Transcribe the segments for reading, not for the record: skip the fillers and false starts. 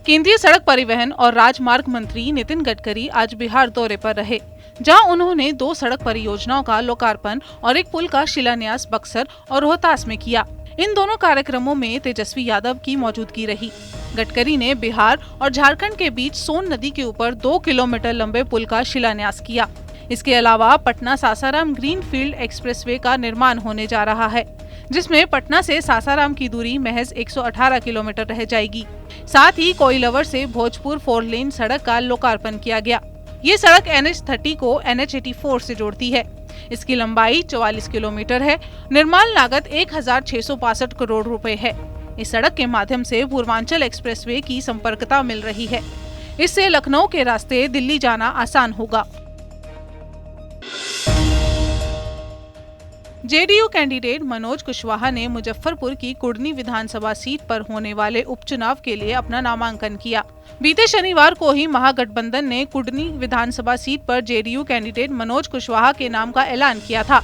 केंद्रीय सड़क परिवहन और राजमार्ग मंत्री नितिन गडकरी आज बिहार दौरे पर रहे, जहां उन्होंने 2 सड़क परियोजनाओं का लोकार्पण और एक पुल का शिलान्यास बक्सर और रोहतास में किया। इन दोनों कार्यक्रमों में तेजस्वी यादव की मौजूदगी रही। गडकरी ने बिहार और झारखंड के बीच सोन नदी के ऊपर 2 किलोमीटर लंबे पुल का शिलान्यास किया। इसके अलावा पटना सासाराम ग्रीनफील्ड एक्सप्रेसवे का निर्माण होने जा रहा है, जिसमें पटना से सासाराम की दूरी महज 118 किलोमीटर रह जाएगी। साथ ही कोइलवर से भोजपुर 4 लेन सड़क का लोकार्पण किया गया। ये सड़क NH30 को NH84 से जोड़ती है। इसकी लंबाई 44 किलोमीटर है। निर्माण लागत 1662 करोड़ रुपए है। इस सड़क के माध्यम से पूर्वांचल एक्सप्रेसवे की संपर्कता मिल रही है। इससे लखनऊ के रास्ते दिल्ली जाना आसान होगा। जेडीयू कैंडिडेट मनोज कुशवाहा ने मुजफ्फरपुर की कुढ़नी विधानसभा सीट पर होने वाले उपचुनाव के लिए अपना नामांकन किया। बीते शनिवार को ही महागठबंधन ने कुढ़नी विधानसभा सीट पर जेडीयू कैंडिडेट मनोज कुशवाहा के नाम का ऐलान किया था।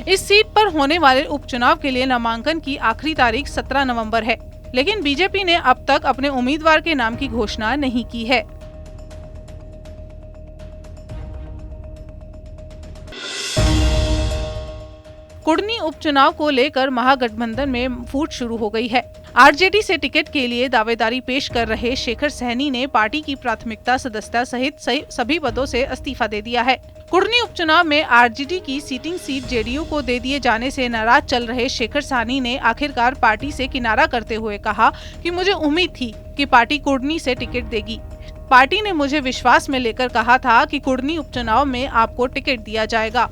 इस सीट पर होने वाले उपचुनाव के लिए नामांकन की आखिरी तारीख 17 नवंबर है, लेकिन बीजेपी ने अब तक अपने उम्मीदवार के नाम की घोषणा नहीं की है। कुढ़नी उपचुनाव को लेकर महागठबंधन में फूट शुरू हो गई है। आरजेडी से टिकट के लिए दावेदारी पेश कर रहे शेखर सहनी ने पार्टी की प्राथमिकता सदस्यता सहित सभी पदों से इस्तीफा दे दिया है। कुढ़नी उपचुनाव में आरजेडी की सीटिंग सीट जेडीयू को दे दिए जाने से नाराज चल रहे शेखर सहनी ने आखिरकार पार्टी से किनारा करते हुए कहा कि मुझे उम्मीद थी कि पार्टी कुढ़नी से टिकट देगी। पार्टी ने मुझे विश्वास में लेकर कहा था कि कुढ़नी उपचुनाव में आपको टिकट दिया जाएगा।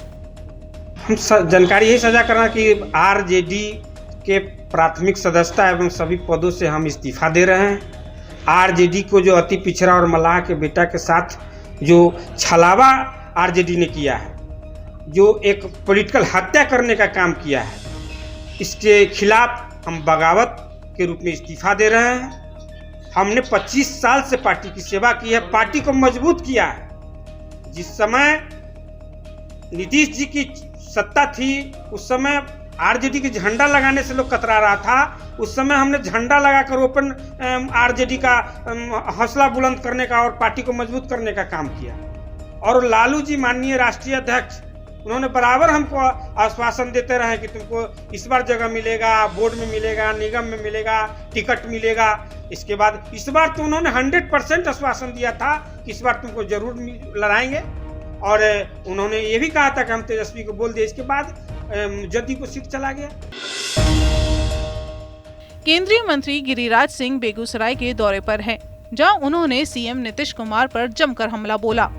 हम जानकारी यही साझा करना कि आरजेडी के प्राथमिक सदस्यता एवं सभी पदों से हम इस्तीफा दे रहे हैं। आरजेडी को जो अति पिछड़ा और मल्लाह के बेटा के साथ जो छलावा आरजेडी ने किया है, जो एक पॉलिटिकल हत्या करने का काम किया है, इसके खिलाफ हम बगावत के रूप में इस्तीफा दे रहे हैं। हमने 25 साल से पार्टी की सेवा की है, पार्टी को मजबूत किया है। जिस समय नीतीश जी की सत्ता थी, उस समय आरजेडी के झंडा लगाने से लोग कतरा रहा था। उस समय हमने झंडा लगाकर ओपन आरजेडी का हौसला बुलंद करने का और पार्टी को मजबूत करने का काम किया। और लालू जी माननीय राष्ट्रीय अध्यक्ष, उन्होंने बराबर हमको आश्वासन देते रहे कि तुमको इस बार जगह मिलेगा, बोर्ड में मिलेगा, निगम में मिलेगा, टिकट मिलेगा। इसके बाद इस बार तो उन्होंने 100% आश्वासन दिया था कि इस बार तुमको जरूर लड़ाएंगे। और उन्होंने ये भी कहा था कि हम तेजस्वी को बोल दिए। इसके बाद जदयू को सीट चला गया। केंद्रीय मंत्री गिरिराज सिंह बेगूसराय के दौरे पर हैं, जहां उन्होंने सीएम नीतीश कुमार पर जमकर हमला बोला।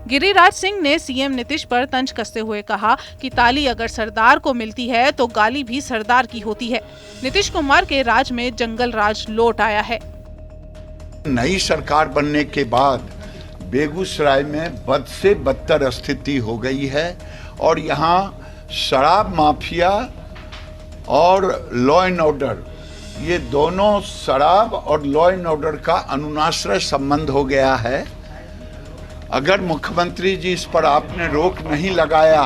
गिरिराज सिंह ने सीएम नीतीश पर तंज कसते हुए कहा कि ताली अगर सरदार को मिलती है तो गाली भी सरदार की होती है। नीतीश कुमार के राज में जंगल राज लौट आया है। नई सरकार बनने के बाद बेगूसराय में बद से बदतर स्थिति हो गई है और यहाँ शराब माफिया और लॉ एंड ऑर्डर, ये दोनों शराब और लॉ एंड ऑर्डर का अनुनाश्रय संबंध हो गया है। अगर मुख्यमंत्री जी इस पर आपने रोक नहीं लगाया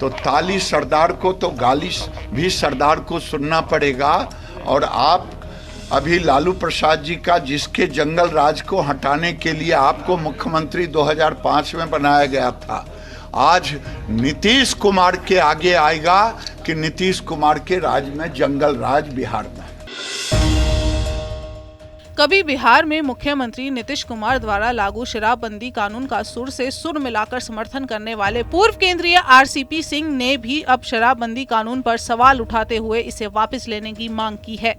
तो ताली सरदार को तो गाली भी सरदार को सुनना पड़ेगा। और आप अभी लालू प्रसाद जी का, जिसके जंगल राज को हटाने के लिए आपको मुख्यमंत्री 2005 में बनाया गया था, आज नीतीश कुमार के आगे आएगा कि नीतीश कुमार के राज में जंगल राज बिहार में। कभी बिहार में मुख्यमंत्री नीतीश कुमार द्वारा लागू शराबबंदी कानून का सुर से सुर मिलाकर समर्थन करने वाले पूर्व केंद्रीय आरसीपी सिंह ने भी अब शराबबंदी कानून पर सवाल उठाते हुए इसे वापस लेने की मांग की है।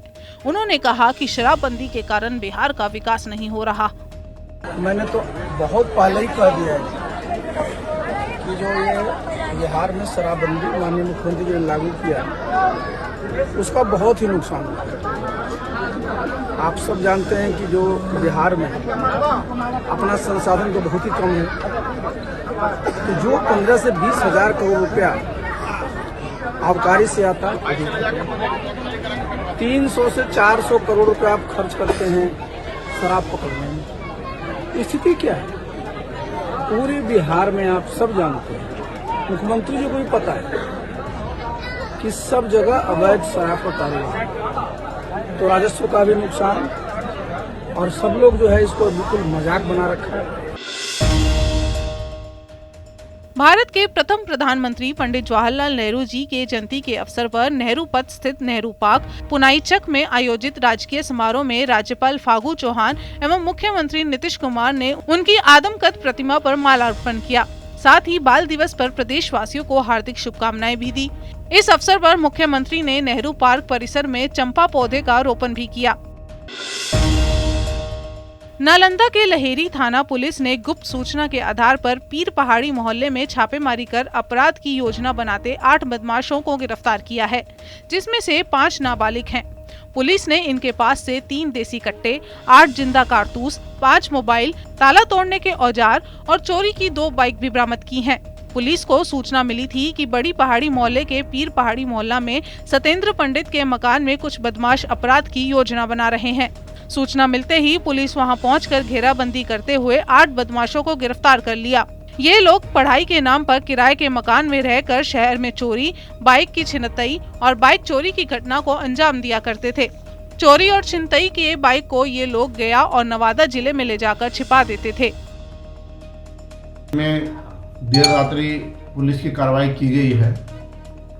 उन्होंने कहा कि शराबबंदी के कारण बिहार का विकास नहीं हो रहा। मैंने तो बहुत पहले ही कह दिया है कि जो ये बिहार में शराबबंदी माननीय मुख्यमंत्री जी ने लागू किया, उसका बहुत ही नुकसान हुआ। आप सब जानते हैं कि जो बिहार में अपना संसाधन तो बहुत ही कम है, तो जो 15 से 20 हजार करोड़ रुपया आबकारी से आता है, 300 से 400 करोड़ रुपया आप खर्च करते हैं शराब पकड़ने में। स्थिति क्या है पूरे बिहार में? आप सब जानते हैं, मुख्यमंत्री जी को भी पता है कि सब जगह अवैध शराब का कारोबार, तो राजस्व का भी नुकसान, और सब लोग जो है इसको बिल्कुल मजाक बना रखा है। भारत के प्रथम प्रधानमंत्री पंडित जवाहरलाल नेहरू जी के जयंती के अवसर पर नेहरू पथ स्थित नेहरू पार्क पुनाईचक में आयोजित राजकीय समारोह में राज्यपाल फागू चौहान एवं मुख्यमंत्री नीतीश कुमार ने उनकी आदमकद प्रतिमा पर माल्यार्पण किया। साथ ही बाल दिवस पर प्रदेशवासियों को हार्दिक शुभकामनाएं भी दी। इस अवसर पर मुख्यमंत्री ने नेहरू पार्क परिसर में चंपा पौधे का रोपण भी किया। नालंदा के लहेरी थाना पुलिस ने गुप्त सूचना के आधार पर पीर पहाड़ी मोहल्ले में छापेमारी कर अपराध की योजना बनाते 8 बदमाशों को गिरफ्तार किया है, जिसमें से 5 नाबालिग हैं। पुलिस ने इनके पास से 3 देसी कट्टे, 8 जिंदा कारतूस, 5 मोबाइल, ताला तोड़ने के औजार और चोरी की 2 बाइक भी बरामद की हैं। पुलिस को सूचना मिली थी कि बड़ी पहाड़ी मोहल्ले के पीर पहाड़ी मोहल्ला में सत्येंद्र पंडित के मकान में कुछ बदमाश अपराध की योजना बना रहे हैं। सूचना मिलते ही पुलिस वहां पहुंचकर घेराबंदी करते हुए 8 बदमाशों को गिरफ्तार कर लिया। ये लोग पढ़ाई के नाम पर किराए के मकान में रहकर शहर में चोरी, बाइक की छिनतई और बाइक चोरी की घटना को अंजाम दिया करते थे। चोरी और छिनतई के बाइक को ये लोग गया और नवादा जिले में ले जाकर छिपा देते थे। देर रात्रि पुलिस की कार्रवाई की गई है।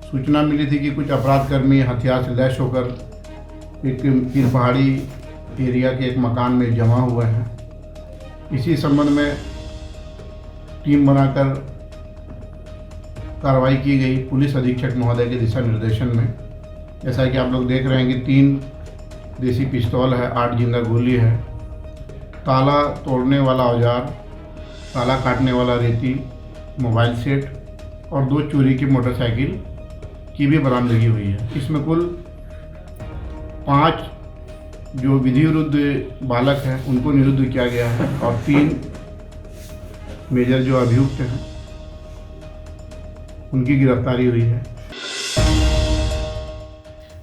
सूचना मिली थी कि कुछ अपराधकर्मी हथियार से लैस होकर एक पीर पहाड़ी एरिया के एक मकान में जमा हुए हैं। इसी संबंध में टीम बनाकर कार्रवाई की गई पुलिस अधीक्षक महोदय के दिशा निर्देशन में। जैसा कि आप लोग देख रहे हैं कि 3 देसी पिस्तौल है, 8 जिंदा गोली है, ताला तोड़ने वाला औजार, ताला काटने वाला रेती, मोबाइल सेट और 2 चोरी की मोटरसाइकिल की भी बरामदगी हुई है। इसमें कुल 5 जो विधि विरुद्ध बालक हैं उनको निरुद्ध किया गया है और 3 मेजर जो अभियुक्त हैं उनकी गिरफ्तारी हुई है।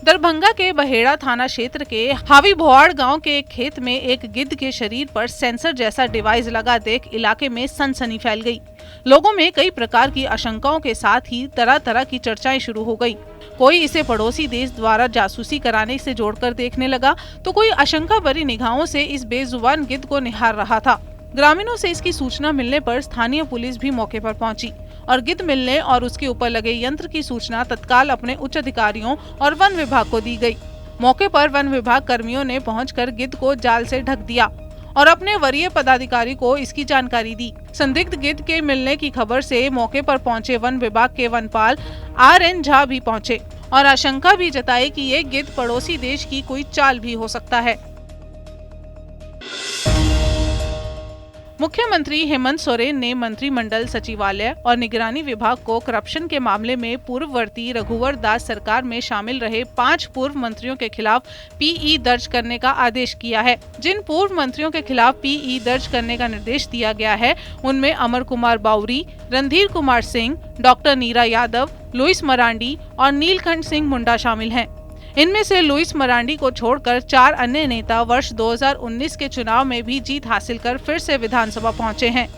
दरभंगा के बहेड़ा थाना क्षेत्र के हावी भोआड़ गांव के एक खेत में एक गिद्ध के शरीर पर सेंसर जैसा डिवाइस लगा देख इलाके में सनसनी फैल गई। लोगों में कई प्रकार की आशंकाओं के साथ ही तरह तरह की चर्चाएं शुरू हो गई। कोई इसे पड़ोसी देश द्वारा जासूसी कराने से जोड़कर देखने लगा, तो कोई आशंका भरी निगाहों से इस बेजुबान गिद्ध को निहार रहा था। ग्रामीणों से इसकी सूचना मिलने पर स्थानीय पुलिस भी मौके पर पहुंची और गिद्ध मिलने और उसके ऊपर लगे यंत्र की सूचना तत्काल अपने उच्च अधिकारियों और वन विभाग को दी गई। मौके पर वन विभाग कर्मियों ने पहुंचकर गिद्ध को जाल से ढक दिया और अपने वरीय पदाधिकारी को इसकी जानकारी दी। संदिग्ध गिद्ध के मिलने की खबर से मौके पर पहुंचे वन विभाग के वनपाल RN झा भी पहुंचे और आशंका भी जताई कि ये गिद्ध पड़ोसी देश की कोई चाल भी हो सकता है। मुख्यमंत्री हेमंत सोरेन ने मंत्रिमंडल सचिवालय और निगरानी विभाग को करप्शन के मामले में पूर्ववर्ती रघुवर दास सरकार में शामिल रहे 5 पूर्व मंत्रियों के खिलाफ PE दर्ज करने का आदेश किया है। जिन पूर्व मंत्रियों के खिलाफ PE दर्ज करने का निर्देश दिया गया है उनमें अमर कुमार बाउरी, रणधीर कुमार सिंह, डॉक्टर नीरा यादव, लुइस मरांडी और नीलकंठ सिंह मुंडा शामिल हैं। इनमें से लुइस मरांडी को छोड़कर 4 अन्य नेता वर्ष 2019 के चुनाव में भी जीत हासिल कर फिर से विधानसभा पहुंचे हैं।